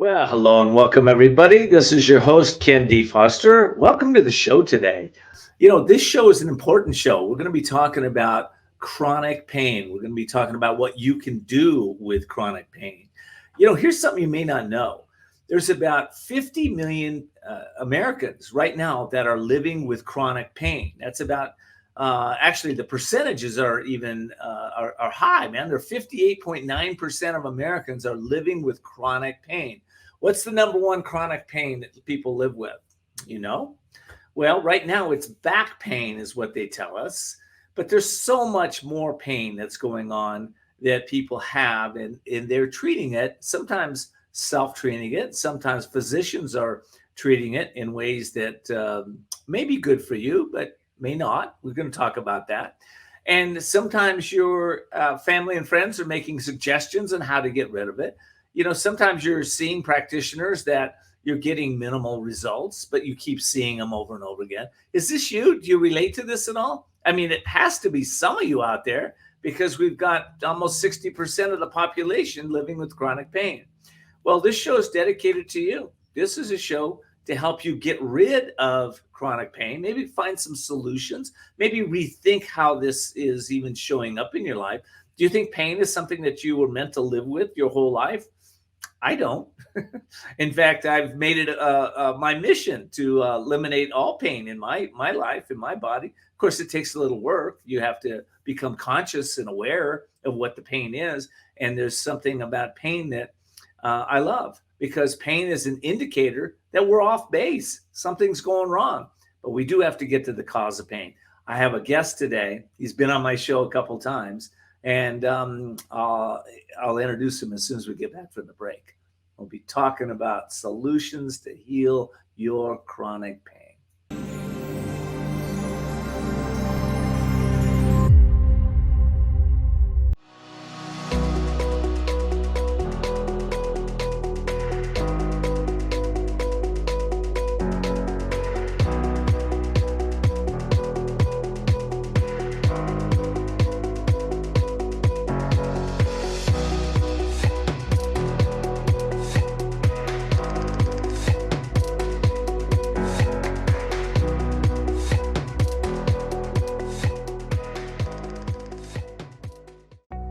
Well, hello and welcome, everybody. This is your host, KenDFoster. Welcome to the show today. This show is an important show. We're going to be talking about chronic pain. We're going to be talking about what you can do with chronic pain. Here's something you may not know. There's about 50 million Americans right now that are living with chronic pain. That's about actually, the percentages are even are high, man. They're 58.9% of Americans are living with chronic pain. What's the number one chronic pain that people live with? You know? Well, right now it's back pain is what they tell us, but there's so much more pain that's going on that people have, and they're treating it, sometimes self-treating it, sometimes physicians are treating it in ways that may be good for you, but may not. We're going to talk about that. And sometimes your family and friends are making suggestions on how to get rid of it. Sometimes you're seeing practitioners that you're getting minimal results, but you keep seeing them over and over again. Is this you? Do you relate to this at all? I mean, it has to be some of you out there because we've got almost 60% of the population living with chronic pain. Well, this show is dedicated to you. This is a show to help you get rid of chronic pain, maybe find some solutions, maybe rethink how this is even showing up in your life. Do you think pain is something that you were meant to live with your whole life? I don't. In fact, I've made it my mission to eliminate all pain in my life, in my body. Of course, it takes a little work. You have to become conscious and aware of what the pain is. And there's something about pain that I love, because pain is an indicator that we're off base. Something's going wrong, but we do have to get to the cause of pain. I have a guest today. He's been on my show a couple times, and I'll introduce him as soon as we get back from the break. We'll be talking about solutions to heal your chronic pain.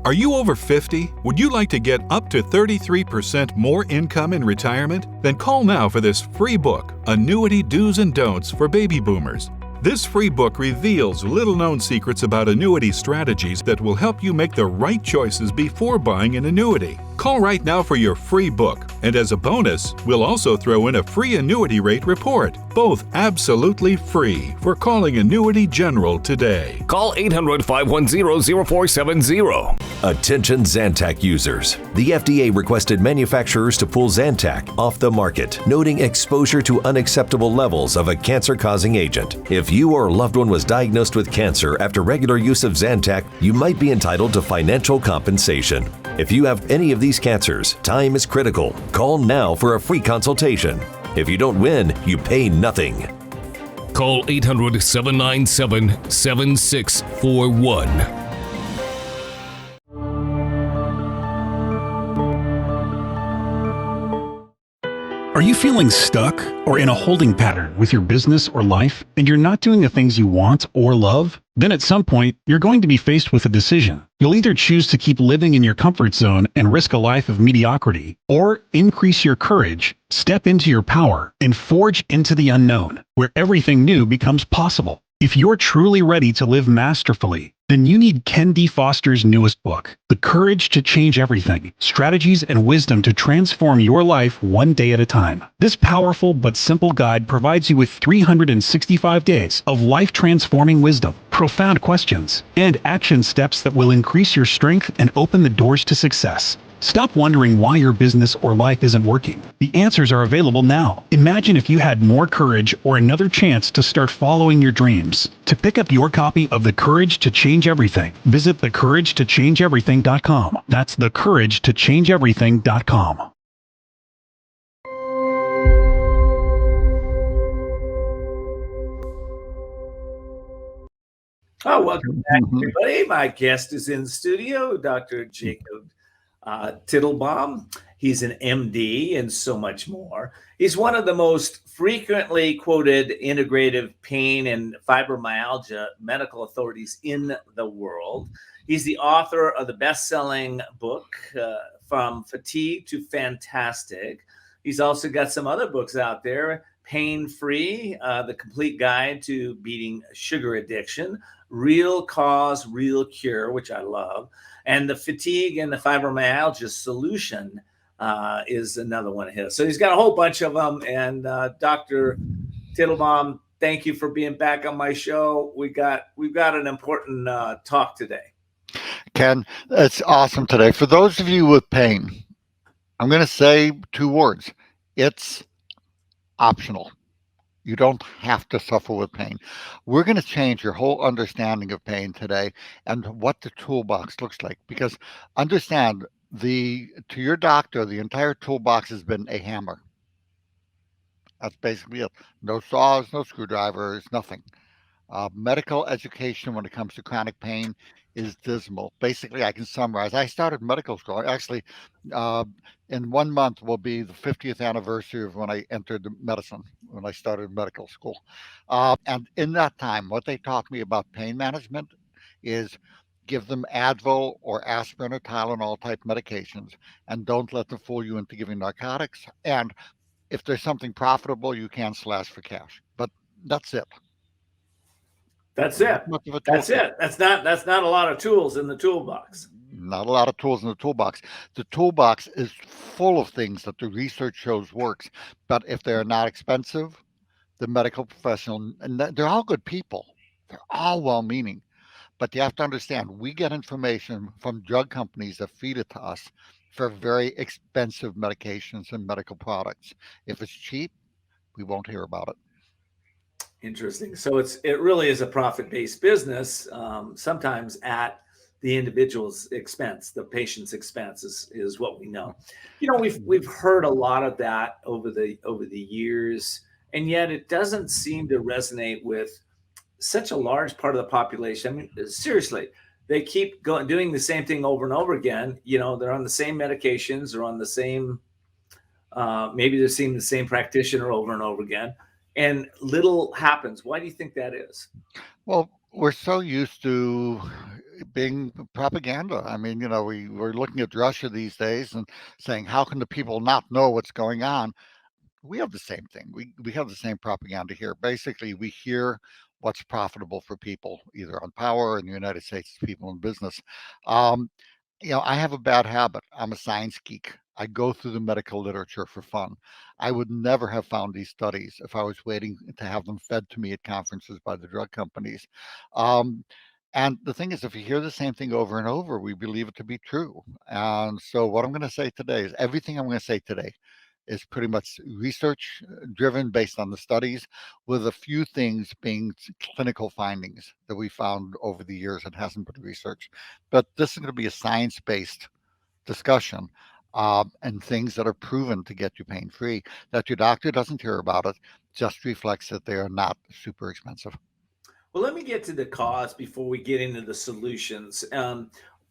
Are you over 50? Would you like to get up to 33% more income in retirement? Then call now for this free book, Annuity Do's and Don'ts for Baby Boomers. This free book reveals little-known secrets about annuity strategies that will help you make the right choices before buying an annuity. Call right now for your free book, and as a bonus, we'll also throw in a free annuity rate report, both absolutely free for calling Annuity General today. Call 800-510-0470. Attention Zantac users. The FDA requested manufacturers to pull Zantac off the market, noting exposure to unacceptable levels of a cancer-causing agent. If you or a loved one was diagnosed with cancer after regular use of Zantac, you might be entitled to financial compensation. If you have any of these cancers, time is critical. Call now for a free consultation. If you don't win, you pay nothing. Call 800-797-7641. Are you feeling stuck or in a holding pattern with your business or life, and you're not doing the things you want or love? Then at some point, you're going to be faced with a decision. You'll either choose to keep living in your comfort zone and risk a life of mediocrity, or increase your courage, step into your power, and forge into the unknown, where everything new becomes possible. If you're truly ready to live masterfully, then you need KenDFoster's newest book, The Courage to Change Everything, Strategies and Wisdom to Transform Your Life One Day at a Time. This powerful but simple guide provides you with 365 days of life-transforming wisdom, profound questions, and action steps that will increase your strength and open the doors to success. Stop wondering why your business or life isn't working. The answers are available now. Imagine if you had more courage or another chance to start following your dreams. To pick up your copy of The Courage to Change Everything, visit thecouragetochangeeverything.com. That's thecouragetochangeeverything.com. Oh, welcome back, everybody. My guest is in the studio, Dr. Jacob Teitelbaum. He's an MD and so much more. He's one of the most frequently quoted integrative pain and fibromyalgia medical authorities in the world. He's the author of the best-selling book, From Fatigue to Fantastic. He's also got some other books out there, Pain Free, The Complete Guide to Beating Sugar Addiction, Real Cause, Real Cure, which I love, and the Fatigue and the Fibromyalgia Solution is another one of his. So he's got a whole bunch of them. And Dr. Teitelbaum, thank you for being back on my show. We've got an important talk today. Ken, it's awesome today. For those of you with pain, I'm going to say 2 words. It's optional. You don't have to suffer with pain. We're going to change your whole understanding of pain today and what the toolbox looks like. Because understand, to your doctor, the entire toolbox has been a hammer. That's basically it. No saws, no screwdrivers, nothing. Medical education when it comes to chronic pain is dismal. Basically, I can summarize. I started medical school. Actually, in 1 month will be the 50th anniversary of when I entered medicine, when I started medical school. And in that time, what they taught me about pain management is give them Advil or aspirin or Tylenol type medications, and don't let them fool you into giving narcotics. And if there's something profitable, you can slash for cash. But that's it. That's it. That's it. That's not a lot of tools in the toolbox. Not a lot of tools in the toolbox. The toolbox is full of things that the research shows works. But if they're not expensive, the medical professional, and they're all good people. They're all well-meaning. But you have to understand, we get information from drug companies that feed it to us for very expensive medications and medical products. If it's cheap, we won't hear about it. Interesting. So it really is a profit-based business, sometimes at the individual's expense, the patient's expense is what we know. You know, we've heard a lot of that over the years, and yet it doesn't seem to resonate with such a large part of the population. I mean, seriously, they keep doing the same thing over and over again. You know, they're on the same medications, they're on the same, maybe they're seeing the same practitioner over and over again, and little happens. Why do you think that is? Well, we're so used to being propaganda. I mean, you know, we're looking at Russia these days and saying, how can the people not know what's going on? We have the same thing. We have the same propaganda here. Basically, we hear what's profitable for people, either on power in the United States, people in business. You know, I have a bad habit. I'm a science geek. I go through the medical literature for fun. I would never have found these studies if I was waiting to have them fed to me at conferences by the drug companies. And the thing is, if you hear the same thing over and over, we believe it to be true. And so what I'm going to say today is everything I'm going to say today is pretty much research driven based on the studies, with a few things being clinical findings that we found over the years that hasn't been researched. But this is going to be a science-based discussion, and things that are proven to get you pain-free. That your doctor doesn't hear about it just reflects that they are not super expensive. Well, let me get to the cause before we get into the solutions.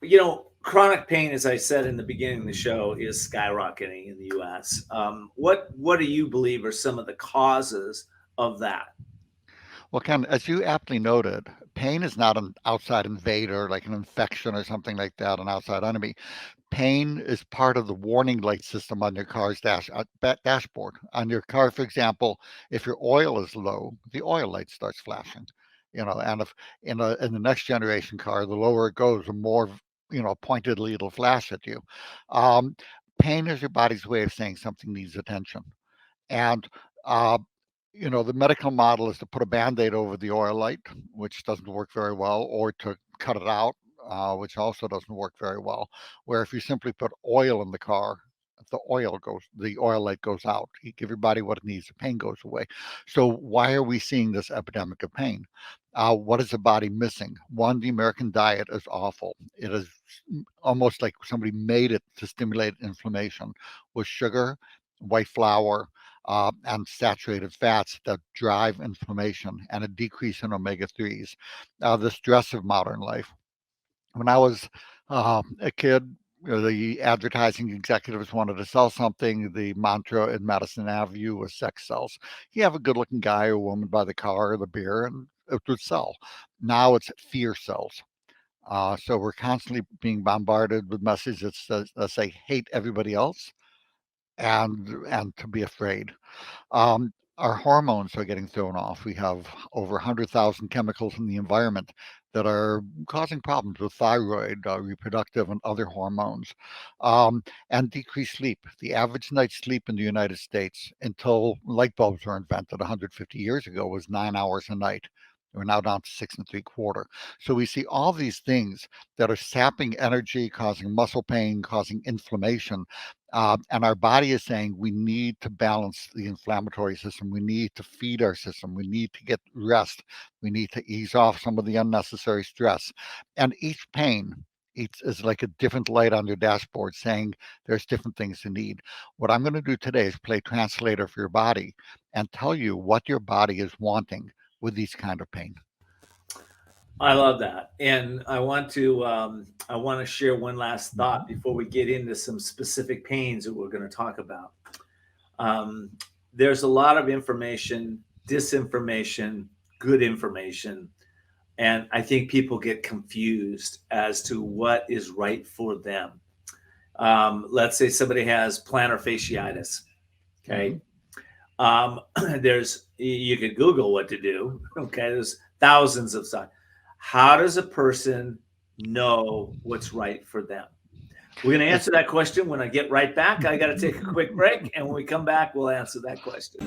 You know, chronic pain, as I said in the beginning of the show, is skyrocketing in the U.S. What do you believe are some of the causes of that? Well, Ken, as you aptly noted, pain is not an outside invader like an infection or something like that, an outside enemy. Pain is part of the warning light system on your car's dashboard. On your car, for example, if your oil is low, the oil light starts flashing. You know, and if in the next generation car, the lower it goes, the more, you know, pointedly it'll flash at you. Pain is your body's way of saying something needs attention. And you know, the medical model is to put a Band-Aid over the oil light, which doesn't work very well, or to cut it out, which also doesn't work very well. Where if you simply put oil in the car, the oil light goes out. You give your body what it needs, the pain goes away. So why are we seeing this epidemic of pain? What is the body missing? One, the American diet is awful. It is almost like somebody made it to stimulate inflammation with sugar, white flour, and saturated fats that drive inflammation, and a decrease in omega-3s. The stress of modern life. When I was a kid, the advertising executives wanted to sell something. The mantra in Madison Avenue was sex sells. You have a good-looking guy or woman by the car or the beer, and it would sell. Now it's fear sells. So we're constantly being bombarded with messages that say hate everybody else and to be afraid. Our hormones are getting thrown off. We have over 100,000 chemicals in the environment that are causing problems with thyroid, reproductive, and other hormones, and decreased sleep. The average night's sleep in the United States until light bulbs were invented 150 years ago was 9 hours a night. We're now down to 6 3/4. So we see all these things that are sapping energy, causing muscle pain, causing inflammation. And our body is saying we need to balance the inflammatory system. We need to feed our system. We need to get rest. We need to ease off some of the unnecessary stress. And each pain is like a different light on your dashboard saying there's different things to need. What I'm going to do today is play translator for your body and tell you what your body is wanting with these kind of pain. I love that, and I want to share one last thought before we get into some specific pains that we're going to talk about. There's a lot of information, disinformation, good information, and I think people get confused as to what is right for them. Let's say somebody has plantar fasciitis. Okay. You could Google what to do. Okay. There's thousands of sites. How does a person know what's right for them? We're going to answer that question when I get right back. I got to take a quick break. And when we come back, we'll answer that question.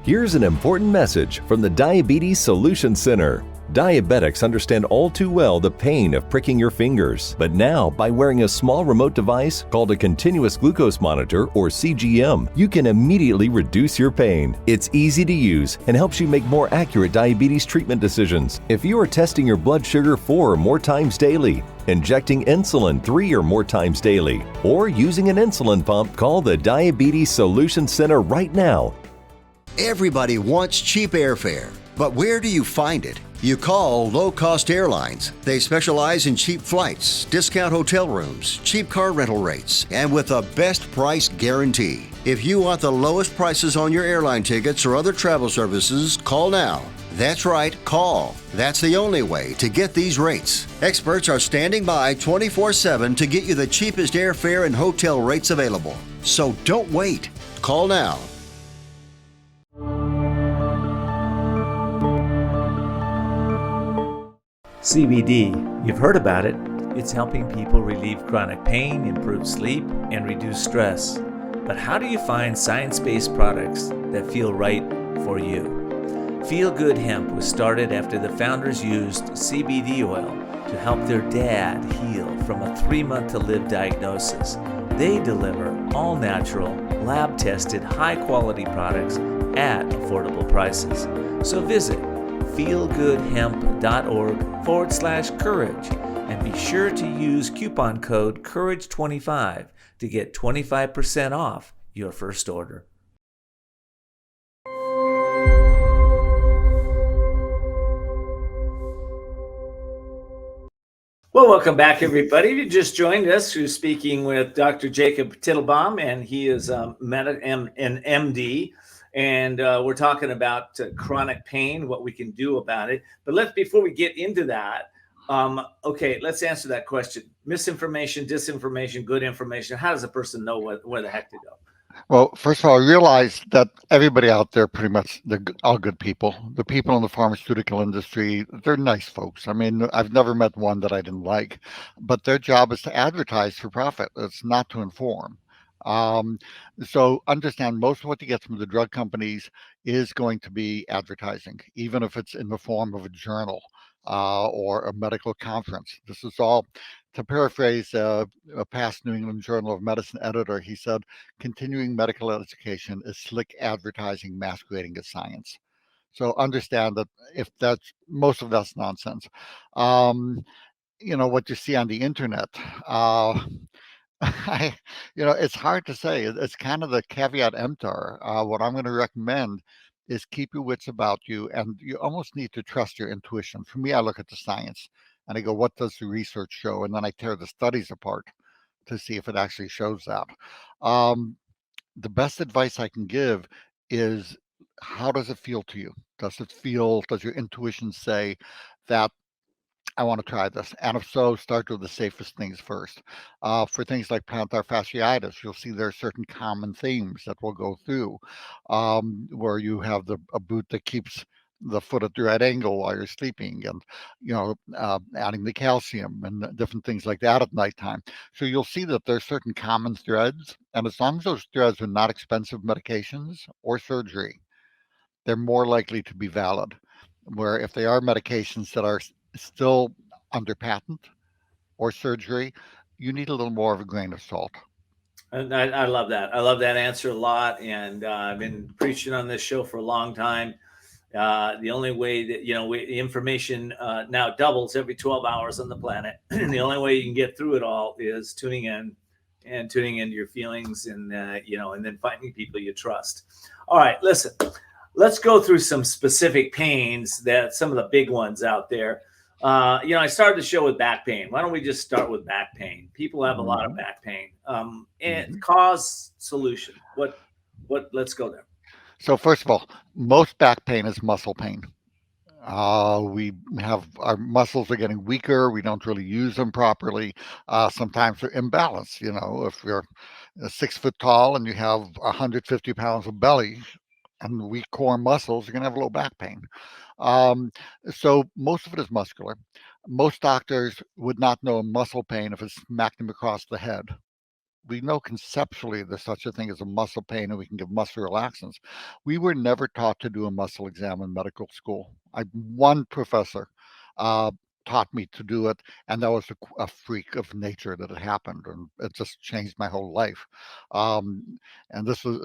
Here's an important message from the Diabetes Solution Center. Diabetics understand all too well the pain of pricking your fingers, but now by wearing a small remote device called a continuous glucose monitor or CGM, you can immediately reduce your pain. It's easy to use and helps you make more accurate diabetes treatment decisions. If you are testing your blood sugar 4 or more times daily, injecting insulin 3 or more times daily, or using an insulin pump, call the Diabetes Solution Center right now. Everybody wants cheap airfare, but where do you find it? You call low-cost airlines. They specialize in cheap flights, discount hotel rooms, cheap car rental rates, and with a best price guarantee. If you want the lowest prices on your airline tickets or other travel services, call now. That's right, call. That's the only way to get these rates. Experts are standing by 24/7 to get you the cheapest airfare and hotel rates available. So don't wait. Call now. CBD, you've heard about it. It's helping people relieve chronic pain, improve sleep, and reduce stress. But how do you find science-based products that feel right for you? Feel Good Hemp was started after the founders used CBD oil to help their dad heal from a 3-month-to-live diagnosis. They deliver all-natural, lab-tested, high-quality products at affordable prices. So visit feelgoodhemp.org/courage and be sure to use coupon code COURAGE25 to get 25% off your first order. Well, welcome back, everybody. If you just joined us, we're speaking with Dr. Jacob Teitelbaum, and he is an MD. And we're talking about chronic pain, what we can do about it. But before we get into that, okay, let's answer that question. Misinformation, disinformation, good information. How does a person know where the heck to go? Well, first of all, I realize that everybody out there, pretty much, they're all good people. The people in the pharmaceutical industry, they're nice folks. I mean, I've never met one that I didn't like. But their job is to advertise for profit. It's not to inform. Um, so understand most of what you get from the drug companies is going to be advertising, even if it's in the form of a journal or a medical conference. This is all, to paraphrase a past New England Journal of Medicine editor, he said, continuing medical education is slick advertising masquerading as science. So understand that if that's most of that's nonsense. Um, what you see on the internet. I, it's hard to say. It's kind of the caveat emptor. What I'm going to recommend is keep your wits about you, and you almost need to trust your intuition. For me, I look at the science and I go, what does the research show? And then I tear the studies apart to see if it actually shows that. Um, the best advice I can give is, how does it feel to you? Does your intuition say that I want to try this? And if so, start with the safest things first. For things like plantar fasciitis, you'll see there are certain common themes that we'll go through, where you have a boot that keeps the foot at the right angle while you're sleeping, and adding the calcium and different things like that at nighttime. So you'll see that there's certain common threads, and as long as those threads are not expensive medications or surgery, they're more likely to be valid. Where if they are medications that are still under patent or surgery, you need a little more of a grain of salt. And I love that. I love that answer a lot. And I've been preaching on this show for a long time. The only way that, the information now doubles every 12 hours on the planet. And the only way you can get through it all is tuning in and tuning into your feelings, and, and then finding people you trust. All right, listen, let's go through some specific pains, that some of the big ones out there. I started the show with back pain. Why don't we just start with back pain? People have a lot of back pain. And cause, solution. Let's go there. So first of all, most back pain is muscle pain. We have our muscles are getting weaker. We don't really use them properly. Sometimes they're imbalanced. If you're 6 foot tall and you have 150 pounds of belly and weak core muscles, you're going to have low back pain. So most of it is muscular. Most doctors would not know muscle pain if it smacked them across the head. We know conceptually there's such a thing as a muscle pain, and we can give muscle relaxants. We were never taught to do a muscle exam in medical school. One professor taught me to do it, and that was a freak of nature that it happened, and it just changed my whole life. And this was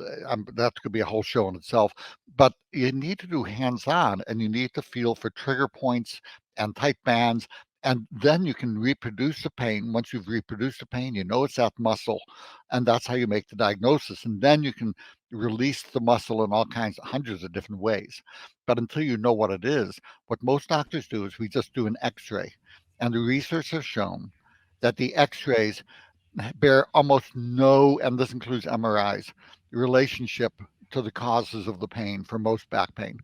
that could be a whole show in itself. But you need to do hands-on, and you need to feel for trigger points and tight bands. And then you can reproduce the pain. Once you've reproduced the pain, you know it's that muscle, and that's how you make the diagnosis. And then you can release the muscle in all kinds, hundreds of different ways. But until you know what it is, what most doctors do is we just do an X-ray, and the research has shown that the X-rays bear almost no, and this includes MRIs, relationship to the causes of the pain for most back pain.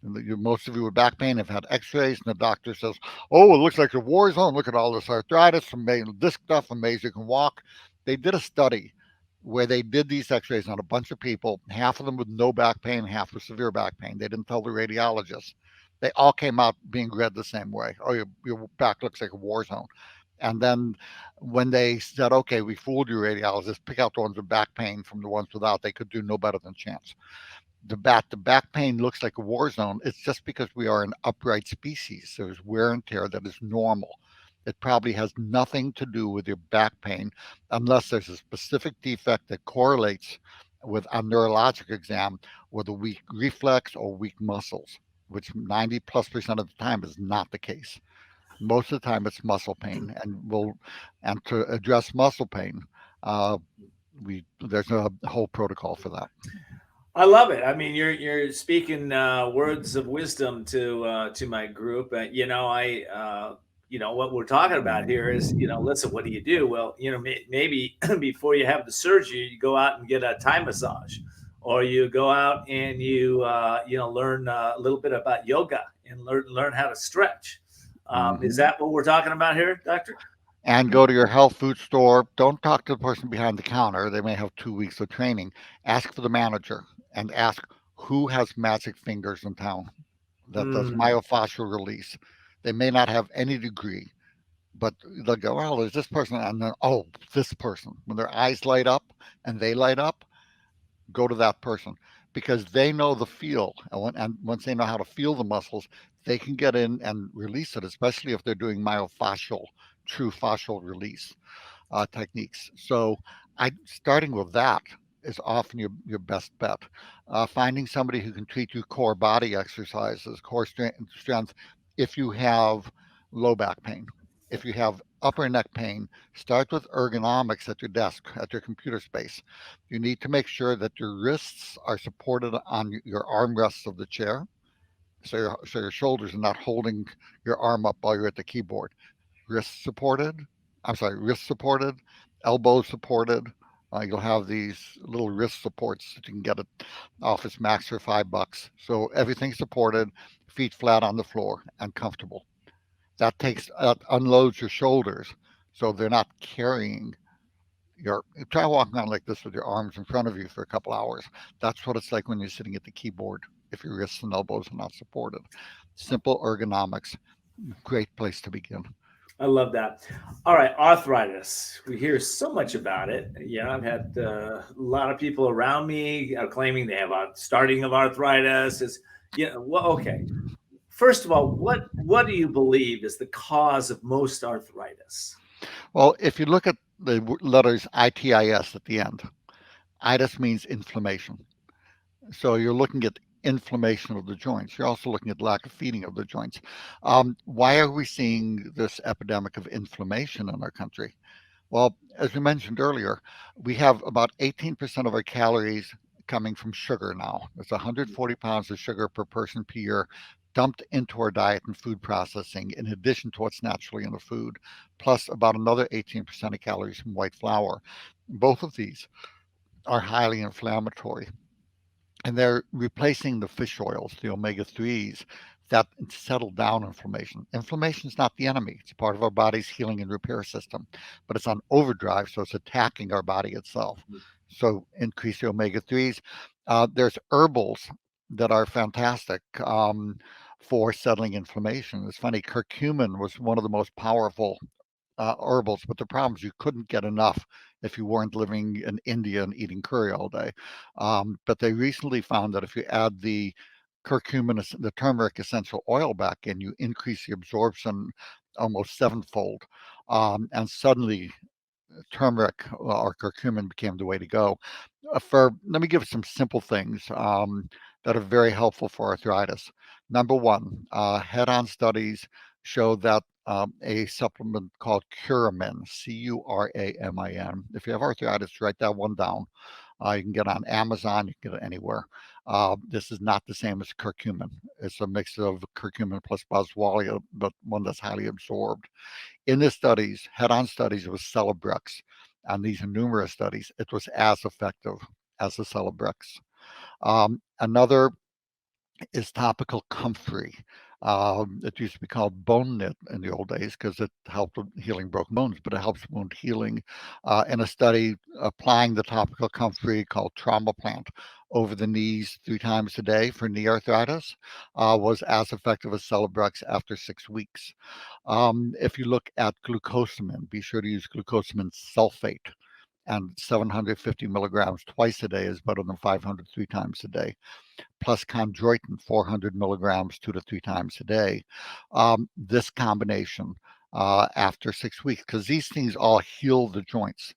Most of you with back pain have had X-rays, and the doctor says, "Oh, it looks like a war zone. Look at all this arthritis, amazing disc stuff, amazing you can walk." They did a study where they did these X-rays on a bunch of people, half of them with no back pain, half with severe back pain. They didn't tell the radiologist. They all came out being read the same way. "Oh, your back looks like a war zone." And then when they said, "Okay, we fooled you, radiologist, pick out the ones with back pain from the ones without," they could do no better than chance. The back pain looks like a war zone. It's just because we are an upright species. There's wear and tear that is normal. It probably has nothing to do with your back pain unless there's a specific defect that correlates with a neurologic exam with a weak reflex or weak muscles, which 90+% of the time is not the case. Most of the time it's muscle pain, and to address muscle pain, there's a whole protocol for that. I love it. I mean, you're speaking words of wisdom to my group. What we're talking about here is, listen, what do you do? Well, maybe before you have the surgery, you go out and get a Thai massage, or you go out and you learn a little bit about yoga and learn how to stretch. Is that what we're talking about here, doctor? And go to your health food store. Don't talk to the person behind the counter. They may have 2 weeks of training. Ask for the manager and ask who has magic fingers in town that does myofascial release. They may not have any degree, But they'll go, well, there's this person, and then, oh, this person. When their eyes light up and they light up, go to that person because they know the feel. And once they know how to feel the muscles, they can get in and release it, especially if they're doing myofascial, true fascial release techniques. So starting with that is often your best bet. Finding somebody who can treat you core body exercises, core strength, if you have low back pain. If you have upper neck pain, start with ergonomics at your desk, at your computer space. You need to make sure that your wrists are supported on your armrests of the chair, so your shoulders are not holding your arm up while you're at the keyboard. Wrist supported, wrist supported, elbow supported. You'll have these little wrist supports that you can get at Office Max for $5. So everything's supported, feet flat on the floor and comfortable. That unloads your shoulders, so they're not carrying try walking around like this with your arms in front of you for a couple hours. That's what it's like when you're sitting at the keyboard if your wrists and elbows are not supported. Simple ergonomics, great place to begin. I love that. All right, arthritis. We hear so much about it. Yeah, I've had a lot of people around me claiming they have a starting of arthritis. Okay. First of all, what do you believe is the cause of most arthritis? Well, if you look at the letters ITIS at the end, itis means inflammation. So you're looking at inflammation of the joints. You're also looking at lack of feeding of the joints. Why are we seeing this epidemic of inflammation in our country? Well, as we mentioned earlier, we have about 18% of our calories coming from sugar now. It's 140 pounds of sugar per person per year dumped into our diet and food processing in addition to what's naturally in the food, plus about another 18% of calories from white flour. Both of these are highly inflammatory. And they're replacing the fish oils, the omega-3s, that settle down inflammation. Inflammation is not the enemy. It's part of our body's healing and repair system, but it's on overdrive, so it's attacking our body itself. So increase the omega-3s. There's herbals that are fantastic for settling inflammation. It's funny, curcumin was one of the most powerful herbals, but the problem is you couldn't get enough if you weren't living in India and eating curry all day. But they recently found that if you add the curcumin, the turmeric essential oil back in, you increase the absorption almost sevenfold. And suddenly turmeric or curcumin became the way to go. Let me give some simple things that are very helpful for arthritis. Number one, head-on studies show that a supplement called Curamin, Curamin. If you have arthritis, write that one down. You can get it on Amazon, you can get it anywhere. This is not the same as curcumin. It's a mix of curcumin plus boswellia, but one that's highly absorbed. In the studies, head-on studies, it was Celebrex. And these are numerous studies. It was as effective as the Celebrex. Another is topical comfrey. It used to be called bone knit in the old days because it helped with healing broken bones, but it helps wound healing. In a study applying the topical comfrey called Trauma Plant over the knees 3 times a day for knee arthritis was as effective as Celebrex after 6 weeks. If you look at glucosamine, be sure to use glucosamine sulfate. And 750 milligrams twice a day is better than 500 3 times a day. Plus chondroitin, 400 milligrams 2 to 3 times a day. This combination after 6 weeks, because these things all heal the joints.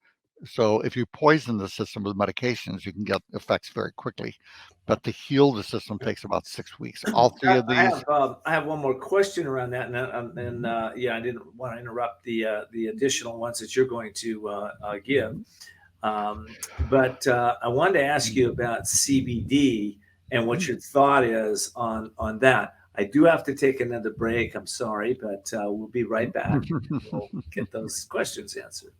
So if you poison the system with medications, you can get effects very quickly. But to heal the system takes about 6 weeks. All 3 of these. I have one more question around that, and yeah, I didn't want to interrupt the additional ones that you're going to give, but I wanted to ask you about CBD and what your thought is on that. I do have to take another break. I'm sorry, but we'll be right back. We'll get those questions answered.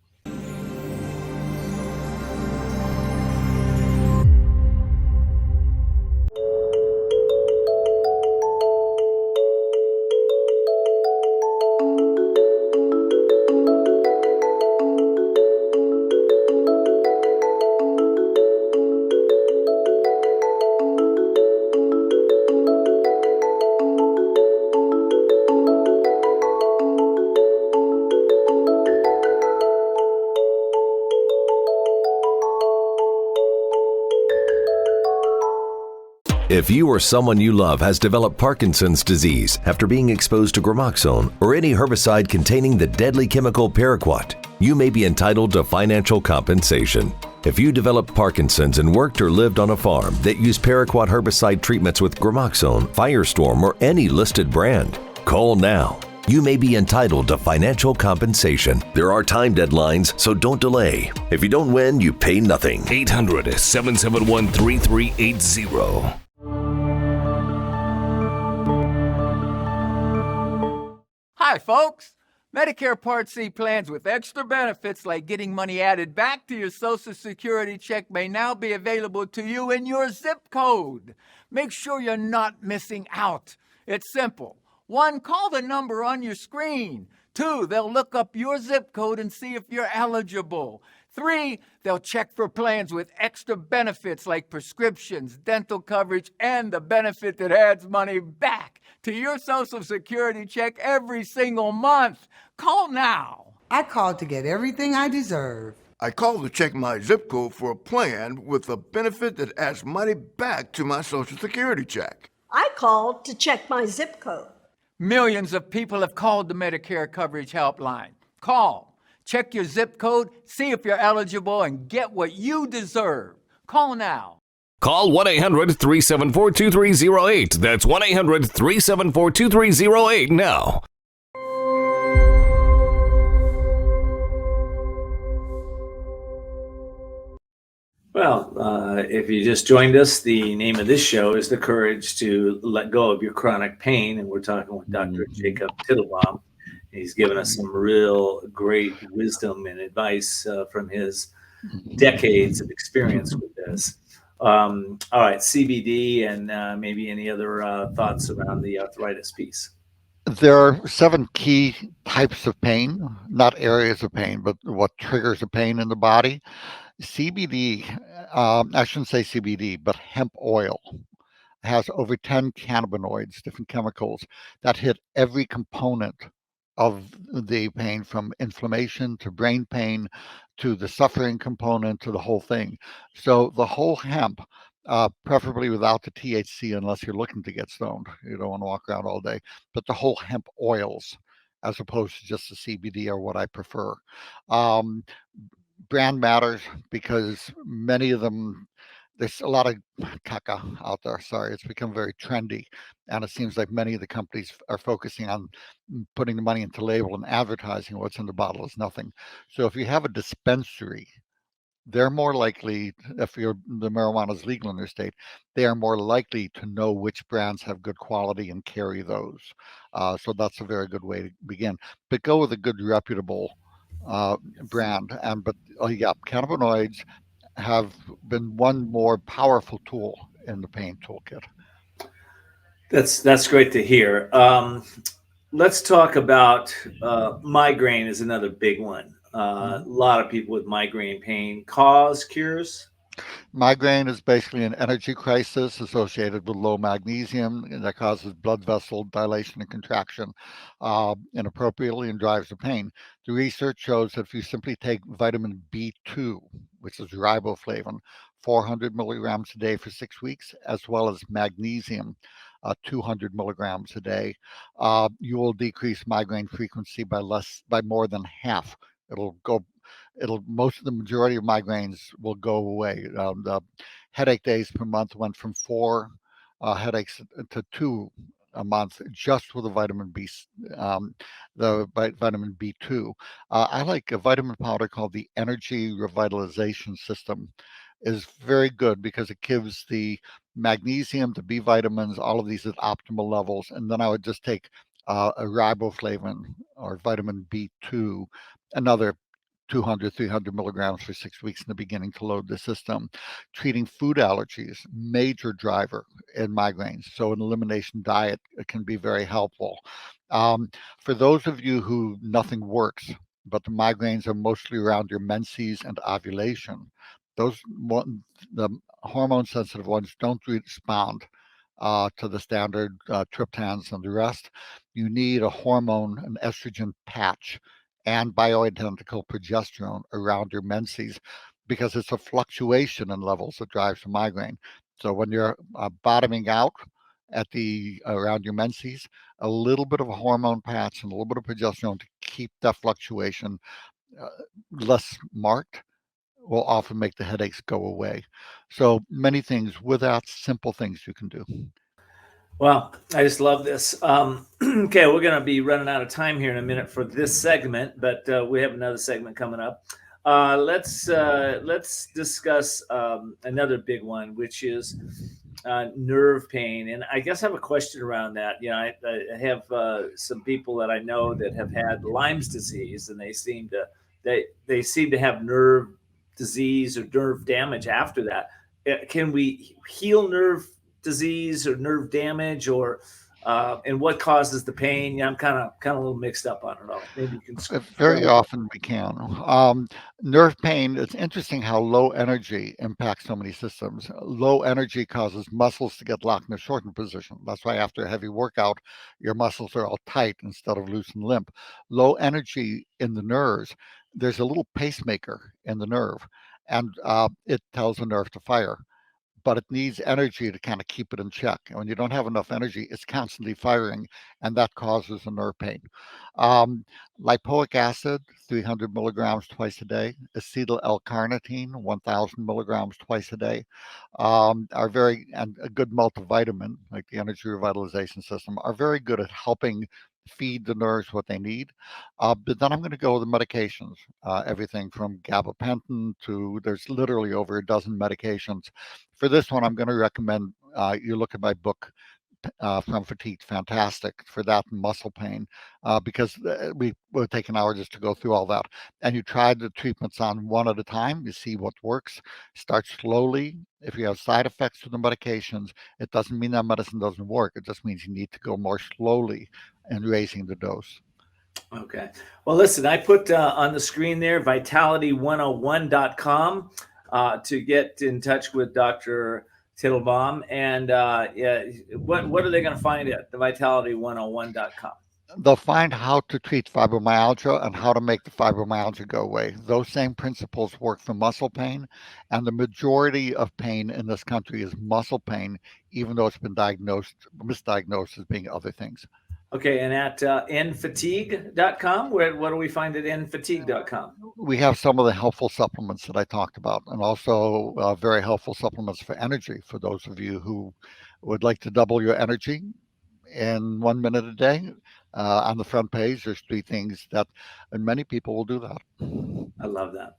If you or someone you love has developed Parkinson's disease after being exposed to gramoxone or any herbicide containing the deadly chemical paraquat, you may be entitled to financial compensation. If you developed Parkinson's and worked or lived on a farm that used paraquat herbicide treatments with gramoxone, Firestorm, or any listed brand, call now. You may be entitled to financial compensation. There are time deadlines, so don't delay. If you don't win, you pay nothing. 800-771-3380. Hi, folks. Medicare Part C plans with extra benefits like getting money added back to your Social Security check may now be available to you in your zip code. Make sure you're not missing out. It's simple. 1, call the number on your screen. 2, they'll look up your zip code and see if you're eligible. 3, they'll check for plans with extra benefits like prescriptions, dental coverage, and the benefit that adds money back to your Social Security check every single month. Call now. I called to get everything I deserve. I called to check my zip code for a plan with a benefit that adds money back to my Social Security check. I called to check my zip code. Millions of people have called the Medicare Coverage Helpline. Call, check your zip code, see if you're eligible, and get what you deserve. Call now. Call 1-800-374-2308. That's 1-800-374-2308 now. Well, if you just joined us, the name of this show is The Courage to Let Go of Your Chronic Pain, and we're talking with Dr. Jacob Teitelbaum. He's given us some real great wisdom and advice from his decades of experience with this. All right, CBD and maybe any other thoughts around the arthritis piece. There are 7 key types of pain, not areas of pain, but what triggers a pain in the body. CBD, I shouldn't say CBD, but hemp oil has over 10 cannabinoids, different chemicals that hit every component of the pain, from inflammation to brain pain to the suffering component to the whole thing. So the whole hemp, preferably without the THC unless you're looking to get stoned. You don't want to walk around all day, but the whole hemp oils as opposed to just the CBD are what I prefer. Brand matters because many of them, there's a lot of caca out there. Sorry, it's become very trendy. And it seems like many of the companies are focusing on putting the money into label and advertising. What's in the bottle is nothing. So if you have a dispensary, they're more likely, if the marijuana is legal in their state, they are more likely to know which brands have good quality and carry those. So that's a very good way to begin. But go with a good, reputable brand. But cannabinoids have been one more powerful tool in the pain toolkit. That's great to hear. Let's talk about migraine is another big one. A lot of people with migraine pain. Cause, cures? Migraine is basically an energy crisis associated with low magnesium, and that causes blood vessel dilation and contraction inappropriately and drives the pain. The research shows that if you simply take vitamin B2, which is riboflavin, 400 milligrams a day for 6 weeks, as well as magnesium, 200 milligrams a day, you will decrease migraine frequency by more than half. Most of the majority of migraines will go away. The headache days per month went from 4 headaches to 2 a month just with the vitamin B2. I like a vitamin powder called the Energy Revitalization System. Is very good because it gives the magnesium, the B vitamins, all of these at optimal levels. And then I would just take a riboflavin or vitamin B2, another 200, 300 milligrams for 6 weeks in the beginning to load the system. Treating food allergies, major driver in migraines. So an elimination diet can be very helpful. For those of you who nothing works, but the migraines are mostly around your menses and ovulation, the hormone sensitive ones don't respond to the standard triptans and the rest. You need a hormone, an estrogen patch, and bioidentical progesterone around your menses because it's a fluctuation in levels that drives the migraine. So when you're bottoming out at the around your menses, a little bit of a hormone patch and a little bit of progesterone to keep that fluctuation less marked will often make the headaches go away. So many things with that, simple things you can do. Well, I just love this. Okay, we're going to be running out of time here in a minute for this segment, but we have another segment coming up. Let's discuss another big one, which is nerve pain. And I guess I have a question around that. You know, I have some people that I know that have had Lyme's disease, and they seem to have nerve disease or nerve damage after that. Can we heal nerve disease or nerve damage, or and what causes the pain? Yeah, I'm kind of a little mixed up on it all. Maybe you can. Very often we can. Nerve pain, it's interesting how low energy impacts so many systems. Low energy causes muscles to get locked in a shortened position. That's why after a heavy workout, your muscles are all tight instead of loose and limp. Low energy in the nerves, there's a little pacemaker in the nerve, and it tells the nerve to fire. But it needs energy to kind of keep it in check. And when you don't have enough energy, it's constantly firing, and that causes a nerve pain. Lipoic acid, 300 milligrams twice a day. Acetyl L-carnitine, 1,000 milligrams twice a day, and a good multivitamin, like the energy revitalization system, are very good at helping feed the nerves what they need. But then I'm going to go with the medications, everything from gabapentin to, there's literally over a dozen medications. For this one, I'm going to recommend you look at my book, From Fatigue, fantastic for that muscle pain, because we would take an hour just to go through all that. And you try the treatments on one at a time, you see what works, start slowly. If you have side effects with the medications, it doesn't mean that medicine doesn't work. It just means you need to go more slowly and raising the dose. Okay. Well, listen, I put on the screen there vitality101.com to get in touch with Dr. Teitelbaum. And what are they going to find at the vitality101.com? They'll find how to treat fibromyalgia and how to make the fibromyalgia go away. Those same principles work for muscle pain, and the majority of pain in this country is muscle pain, even though it's been misdiagnosed as being other things. Okay, and at nfatigue.com, what do we find at nfatigue.com? We have some of the helpful supplements that I talked about, and also very helpful supplements for energy for those of you who would like to double your energy in 1 minute a day. On the front page, there's 3 things that, and many people will do that. I love that.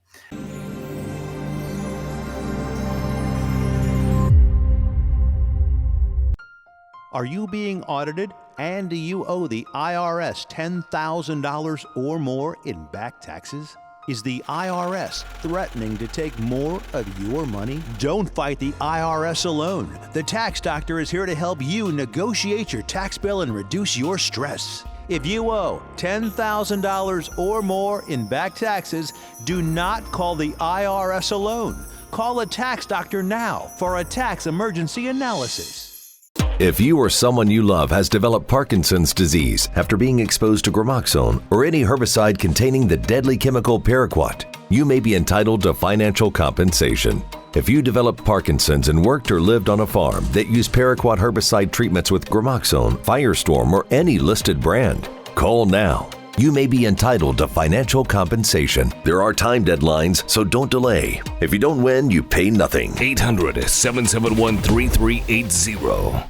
Are you being audited, and do you owe the IRS $10,000 or more in back taxes? Is the IRS threatening to take more of your money? Don't fight the IRS alone. The Tax Doctor is here to help you negotiate your tax bill and reduce your stress. If you owe $10,000 or more in back taxes, do not call the IRS alone. Call a Tax Doctor now for a tax emergency analysis. If you or someone you love has developed Parkinson's disease after being exposed to gramoxone or any herbicide containing the deadly chemical paraquat, you may be entitled to financial compensation. If you developed Parkinson's and worked or lived on a farm that used paraquat herbicide treatments with gramoxone, Firestorm, or any listed brand, call now. You may be entitled to financial compensation. There are time deadlines, so don't delay. If you don't win, you pay nothing. 800-771-3380.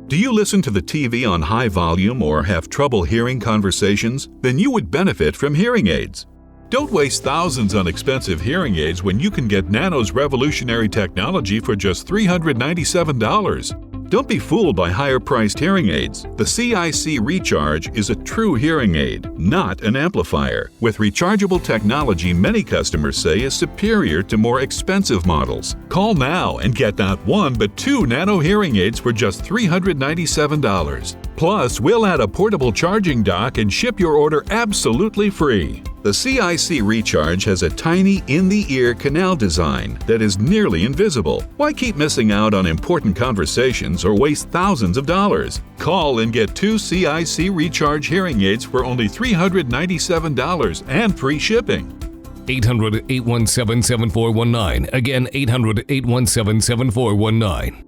Do you listen to the TV on high volume or have trouble hearing conversations? Then you would benefit from hearing aids. Don't waste thousands on expensive hearing aids when you can get Nano's revolutionary technology for just $397. Don't be fooled by higher-priced hearing aids. The CIC Recharge is a true hearing aid, not an amplifier. With rechargeable technology many customers say is superior to more expensive models. Call now and get not 1 but 2 Nano hearing aids for just $397. Plus, we'll add a portable charging dock and ship your order absolutely free. The CIC Recharge has a tiny in-the-ear canal design that is nearly invisible. Why keep missing out on important conversations or waste thousands of dollars? Call and get 2 CIC Recharge hearing aids for only $397 and free shipping. 800-817-7419. Again, 800-817-7419.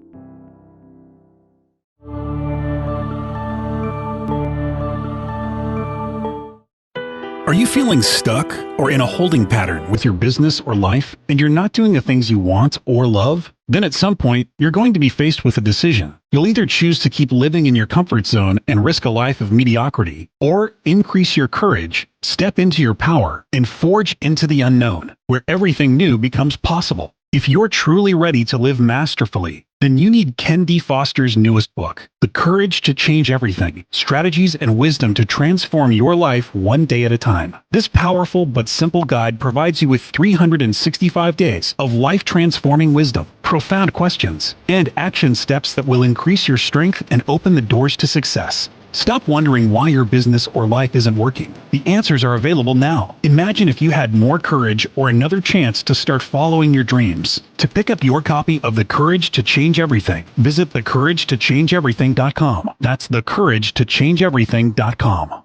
Are you feeling stuck or in a holding pattern with your business or life, and you're not doing the things you want or love? Then at some point, you're going to be faced with a decision. You'll either choose to keep living in your comfort zone and risk a life of mediocrity, or increase your courage, step into your power, and forge into the unknown, where everything new becomes possible. If you're truly ready to live masterfully, then you need KenDFoster's newest book, The Courage to Change Everything, Strategies and Wisdom to Transform Your Life One Day at a Time. This powerful but simple guide provides you with 365 days of life-transforming wisdom, profound questions, and action steps that will increase your strength and open the doors to success. Stop wondering why your business or life isn't working. The answers are available now. Imagine if you had more courage or another chance to start following your dreams. To pick up your copy of The Courage to Change Everything, visit thecouragetochangeeverything.com. That's thecouragetochangeeverything.com.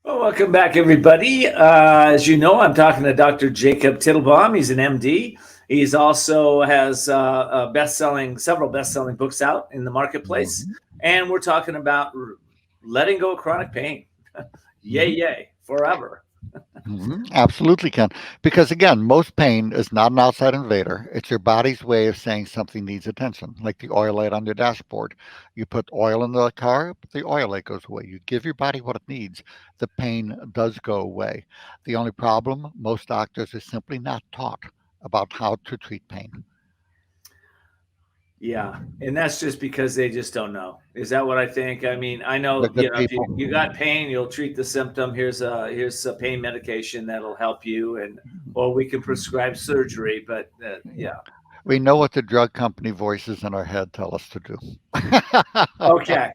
Well, welcome back, everybody. As you know, I'm talking to Dr. Jacob Teitelbaum. He's an MD. He's also has several best-selling books out in the marketplace. And we're talking about letting go of chronic pain. Yay, forever. Absolutely, Ken. Because again, most pain is not an outside invader. It's your body's way of saying something needs attention, like the oil light on your dashboard. You put oil in the car, the oil light goes away. You give your body what it needs. The pain does go away. The only problem, most doctors are simply not taught about how to treat pain. Yeah, and that's just because they just don't know. Is that what I think? I mean, I know, if you got pain, you'll treat the symptom. Here's a pain medication that'll help you, or we can prescribe surgery. But yeah, we know what the drug company voices in our head tell us to do. Okay.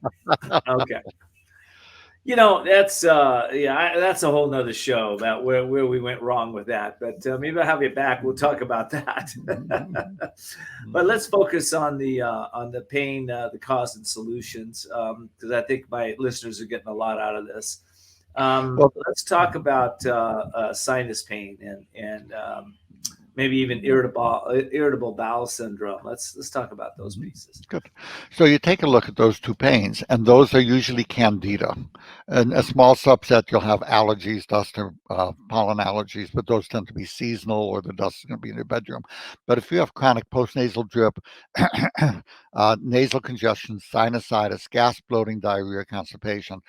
That's that's a whole nother show about where we went wrong with that. But maybe I'll have you back. We'll talk about that. But let's focus on the pain, the cause and solutions, because I think my listeners are getting a lot out of this. Let's talk about sinus pain and maybe even irritable bowel syndrome. Let's talk about those pieces. Good. So you take a look at those two pains, and those are usually candida. And a small subset, you'll have allergies, dust or pollen allergies, but those tend to be seasonal, or the dust is going to be in your bedroom. But if you have chronic postnasal drip, nasal congestion, sinusitis, gas, bloating, diarrhea, constipation,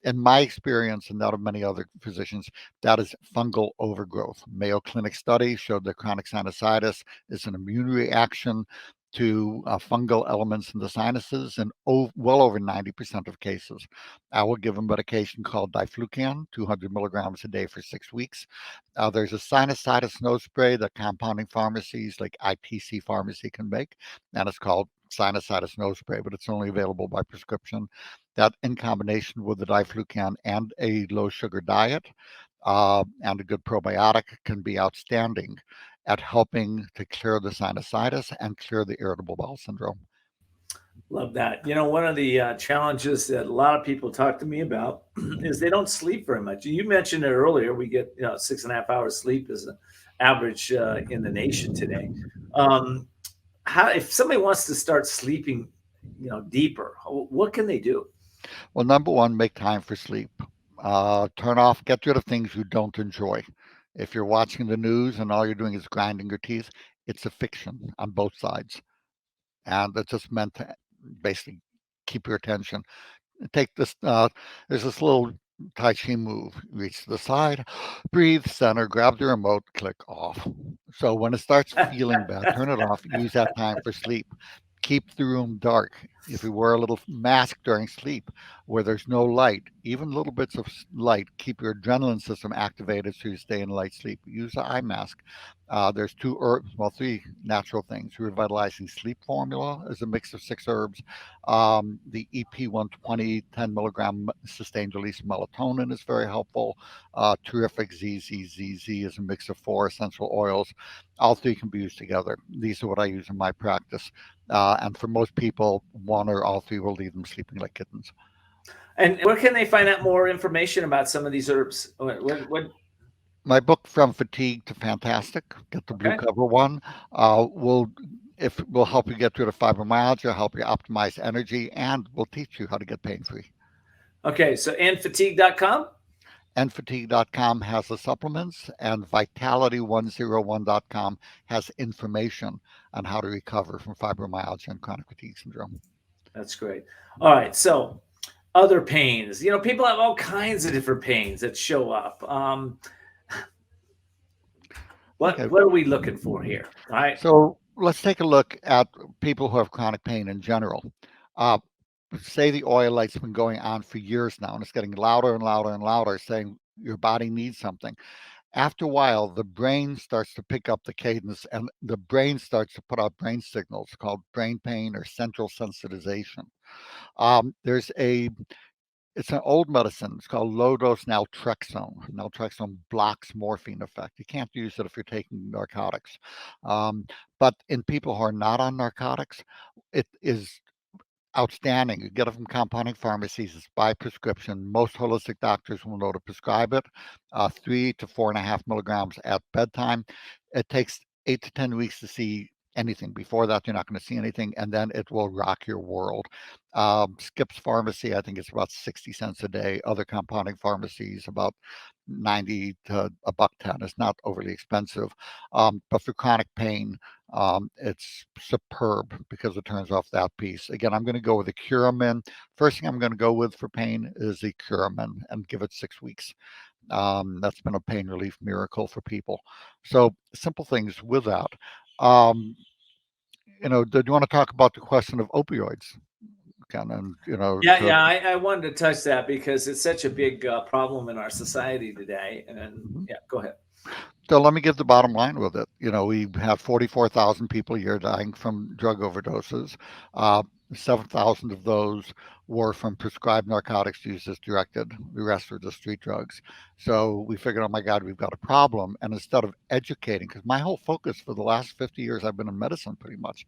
in my experience and that of many other physicians, that is fungal overgrowth. Mayo Clinic study showed that chronic sinusitis is an immune reaction to fungal elements in the sinuses in well over 90% of cases. I will give a medication called diflucan, 200 milligrams a day for 6 weeks. There's a sinusitis nose spray that compounding pharmacies like ITC Pharmacy can make, and it's called sinusitis nose spray, but it's only available by prescription. That in combination with the diflucan and a low sugar diet and a good probiotic can be outstanding at helping to clear the sinusitis and clear the irritable bowel syndrome. Love that. One of the challenges that a lot of people talk to me about is they don't sleep very much. You mentioned it earlier. We get 6.5 hours sleep is an average in the nation today. If somebody wants to start sleeping, deeper, what can they do? Well, number one, make time for sleep. Turn off, get rid of things you don't enjoy. If you're watching the news and all you're doing is grinding your teeth, it's a fiction on both sides. And it's just meant to basically keep your attention. Take this, there's this little Tai Chi move. Reach to the side, breathe, center, grab the remote, click off. So when it starts feeling bad, turn it off, use that time for sleep. Keep the room dark. If you wear a little mask during sleep where there's no light, even little bits of light, keep your adrenaline system activated so you stay in light sleep. Use the eye mask. There's three natural things. Revitalizing Sleep Formula is a mix of 6 herbs. The EP120 10 milligram sustained release melatonin is very helpful. Terrific ZZZZ is a mix of 4 essential oils. All 3 can be used together. These are what I use in my practice. And for most people, one or all three will leave them sleeping like kittens. And where can they find out more information about some of these herbs? What? My book, From Fatigue to Fantastic, get the blue cover one, will help you get rid of fibromyalgia, help you optimize energy, and will teach you how to get pain-free. Okay, so andfatigue.com? Andfatigue.com has the supplements, and vitality101.com has information on how to recover from fibromyalgia and chronic fatigue syndrome. That's great. All right, so other pains. People have all kinds of different pains that show up. What are we looking for here? All right. So let's take a look at people who have chronic pain in general. Say the oil light's been going on for years now, and it's getting louder and louder and louder, saying your body needs something. After a while, the brain starts to pick up the cadence, and the brain starts to put out brain signals called brain pain or central sensitization. It's an old medicine. It's called low-dose naltrexone. Naltrexone blocks morphine effect. You can't use it if you're taking narcotics. But in people who are not on narcotics, it is outstanding. You get it from compounding pharmacies. It's by prescription. Most holistic doctors will know to prescribe it, 3 to 4.5 milligrams at bedtime. It takes 8 to 10 weeks to see anything. Before that, you're not going to see anything, and then it will rock your world. Skip's Pharmacy, I think it's about 60 cents a day. Other compounding pharmacies, about 90 to $1.10. It's not overly expensive. But for chronic pain, it's superb because it turns off that piece. Again, I'm going to go with the Curamin. First thing I'm going to go with for pain is the Curamin and give it 6 weeks. That's been a pain relief miracle for people. So simple things with that. Do you want to talk about the question of opioids? And I wanted to touch that because it's such a big problem in our society today. And go ahead. So let me give the bottom line with it. We have 44,000 people a year dying from drug overdoses. 7,000 of those were from prescribed narcotics used as directed. The rest were just street drugs. So we figured, oh my God, we've got a problem. And instead of educating, because my whole focus for the last 50 years I've been in medicine pretty much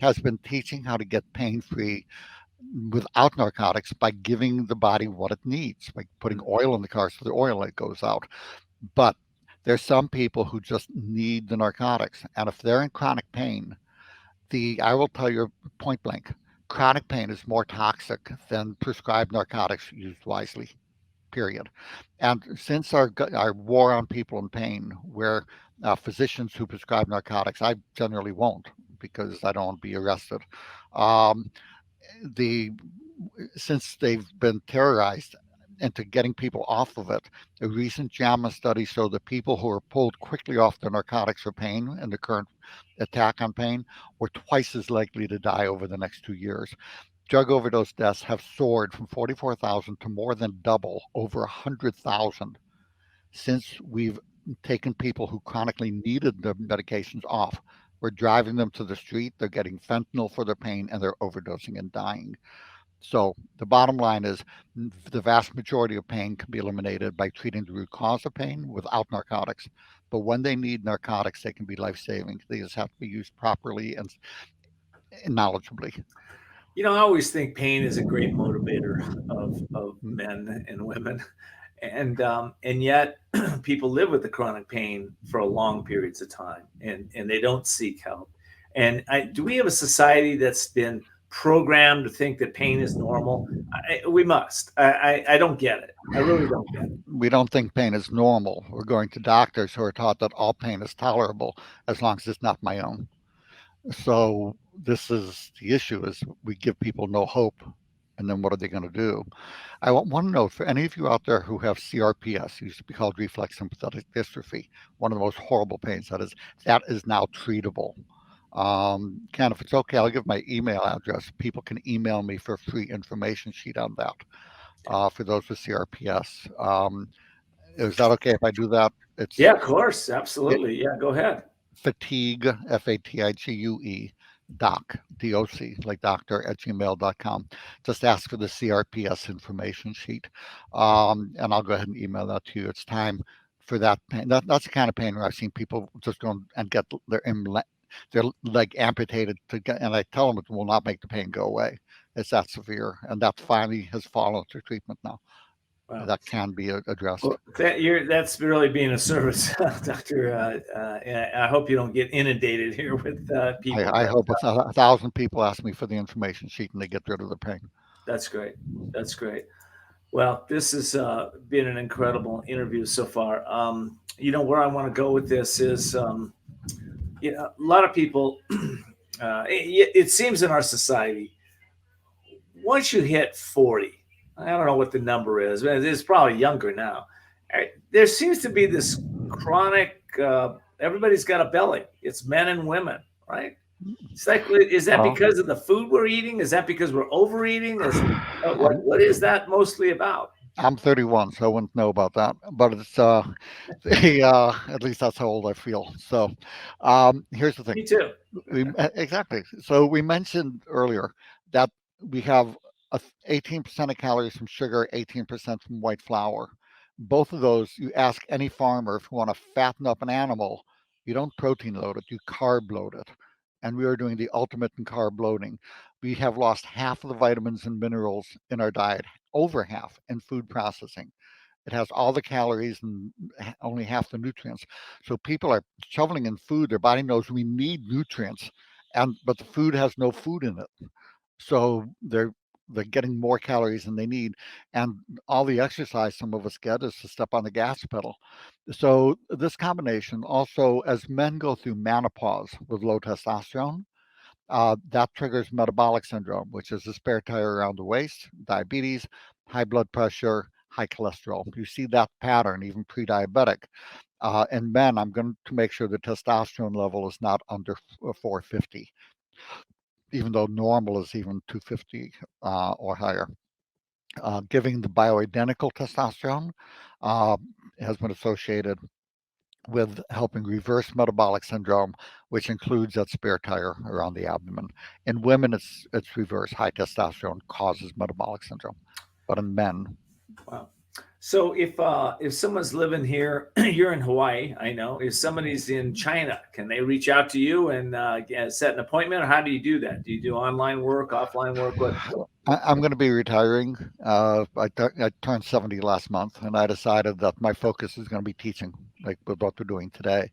has been teaching how to get pain-free without narcotics by giving the body what it needs, by putting oil in the car so the oil light goes out. But there's some people who just need the narcotics. And if they're in chronic pain, I will tell you point blank, chronic pain is more toxic than prescribed narcotics used wisely, period. And since our war on people in pain, where physicians who prescribe narcotics, I generally won't because I don't want to be arrested. Since they've been terrorized into getting people off of it, a recent JAMA study showed that people who are pulled quickly off their narcotics for pain in the current attack on pain were twice as likely to die over the next 2 years. Drug overdose deaths have soared from 44,000 to more than double, over 100,000, since we've taken people who chronically needed the medications off. We're driving them to the street, they're getting fentanyl for their pain, and they're overdosing and dying. So the bottom line is the vast majority of pain can be eliminated by treating the root cause of pain without narcotics. But when they need narcotics, they can be life-saving. They just have to be used properly and knowledgeably. I always think pain is a great motivator of men and women. And yet people live with the chronic pain for long periods of time and they don't seek help. And do we have a society that's been programmed to think that pain is normal? We must. I don't get it. I really don't get it. We don't think pain is normal. We're going to doctors who are taught that all pain is tolerable as long as it's not my own. So this is the issue, is we give people no hope. And then what are they going to do? I want to know, for any of you out there who have CRPS, used to be called reflex sympathetic dystrophy, one of the most horrible pains that is now treatable. Ken, if it's okay, I'll give my email address. People can email me for a free information sheet on that for those with CRPS. Is that okay if I do that? Yeah, of course. Absolutely. Yeah, go ahead. Fatigue, F-A-T-I-G-U-E, doc, like doctor, @gmail.com. Just ask for the CRPS information sheet. And I'll go ahead and email that to you. It's time for that pain. That's the kind of pain where I've seen people just go and get their their leg amputated and I tell them it will not make the pain go away. It's that severe, and that finally has fallen to treatment now. Wow. That can be addressed. Well, that's really being a service, Doctor. I hope you don't get inundated here with people. I hope 1,000 people ask me for the information sheet and they get rid of the pain. That's great. That's great. Well, this has been an incredible interview so far. Where I want to go with this is, a lot of people, it seems in our society, once you hit 40, I don't know what the number is, but it's probably younger now. There seems to be this chronic, everybody's got a belly. It's men and women, right? It's like, is that because of the food we're eating? Is that because we're overeating? What is that mostly about? I'm 31, so I wouldn't know about that, but it's at least that's how old I feel. So here's the thing. Me too. Exactly. So we mentioned earlier that we have 18% of calories from sugar, 18% from white flour. Both of those, you ask any farmer if you want to fatten up an animal, you don't protein load it, you carb load it. And we are doing the ultimate in carb loading. We have lost half of the vitamins and minerals in our diet, over half in food processing. It has all the calories and only half the nutrients. So people are shoveling in food. Their body knows we need nutrients, but the food has no food in it. So they're getting more calories than they need. And all the exercise some of us get is to step on the gas pedal. So this combination also, as men go through menopause with low testosterone, that triggers metabolic syndrome, which is the spare tire around the waist, diabetes, high blood pressure, high cholesterol. You see that pattern, even pre-diabetic. In men, I'm going to make sure the testosterone level is not under 450. Even though normal is even 250 or higher. Giving the bioidentical testosterone has been associated with helping reverse metabolic syndrome, which includes that spare tire around the abdomen. In women, it's reverse. High testosterone causes metabolic syndrome, but in men. Wow. So if someone's living here, you're in Hawaii, I know. If somebody's in China, can they reach out to you and set an appointment, or how do you do that? Do you do online work, offline work? What? I'm going to be retiring. I turned 70 last month, and I decided that my focus is going to be teaching, like what we're doing today.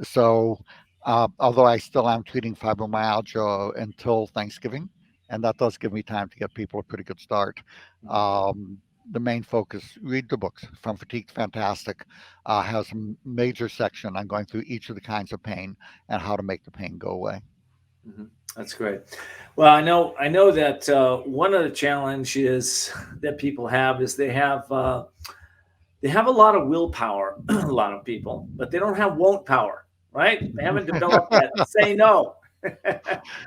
So although I still am treating fibromyalgia until Thanksgiving, and that does give me time to get people a pretty good start. The main focus, read the books. From Fatigue to Fantastic has a major section on going through each of the kinds of pain and how to make the pain go away. Mm-hmm. That's great. Well, I know that one of the challenges that people have is they have a lot of willpower, a lot of people, but they don't have won't power, right? They haven't developed that say no.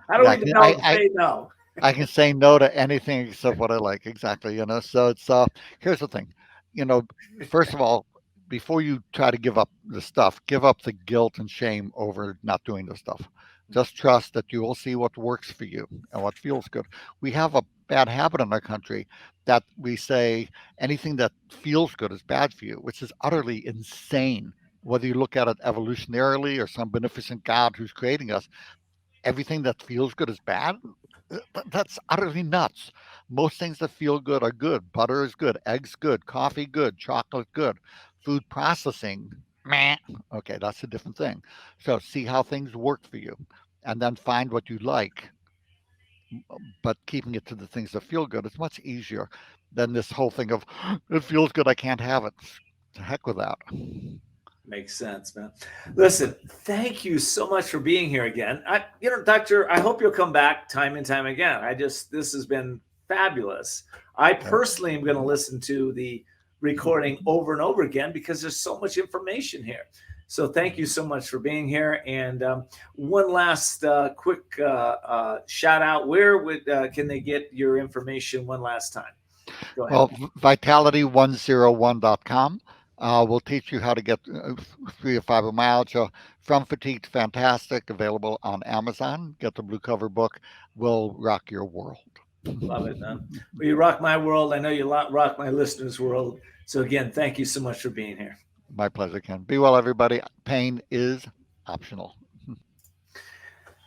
How do we develop say no? I can say no to anything except what I like. Exactly. So it's here's the thing, first of all, before you try to give up the stuff, give up the guilt and shame over not doing the stuff. Just trust that you will see what works for you and what feels good. We have a bad habit in our country that we say anything that feels good is bad for you, which is utterly insane. Whether you look at it evolutionarily or some beneficent God who's creating us, everything that feels good is bad. That's utterly nuts. Most things that feel good are good. Butter is good. Eggs good. Coffee good. Chocolate good. Food processing, meh. Okay, that's a different thing. So see how things work for you, and then find what you like. But keeping it to the things that feel good is much easier than this whole thing of it feels good, I can't have it. To heck with that. Makes sense, man. Listen, thank you so much for being here again. Doctor, I hope you'll come back time and time again. This has been fabulous. I personally am going to listen to the recording over and over again because there's so much information here. So thank you so much for being here. And one last quick shout out. Where can they get your information one last time? Go ahead. Well, vitality101.com. We'll teach you how to get free of fibromyalgia. From Fatigue to Fantastic, available on Amazon. Get the blue cover book. We'll rock your world. Love it, man. Well, you rock my world. I know you rock my listeners' world. So again, thank you so much for being here. My pleasure, Ken. Be well, everybody. Pain is optional.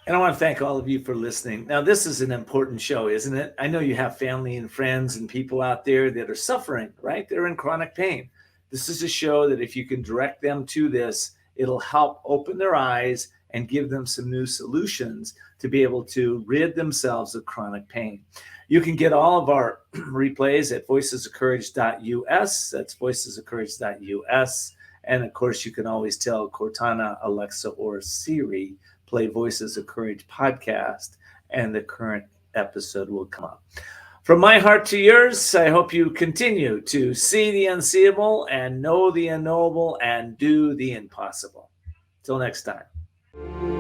And I want to thank all of you for listening. Now, this is an important show, isn't it? I know you have family and friends and people out there that are suffering, right? They're in chronic pain. This is a show that if you can direct them to this, it'll help open their eyes and give them some new solutions to be able to rid themselves of chronic pain. You can get all of our replays at voicesofcourage.us. That's voicesofcourage.us. And of course, you can always tell Cortana, Alexa, or Siri, play Voices of Courage podcast, and the current episode will come up. From my heart to yours, I hope you continue to see the unseeable and know the unknowable and do the impossible. Till next time.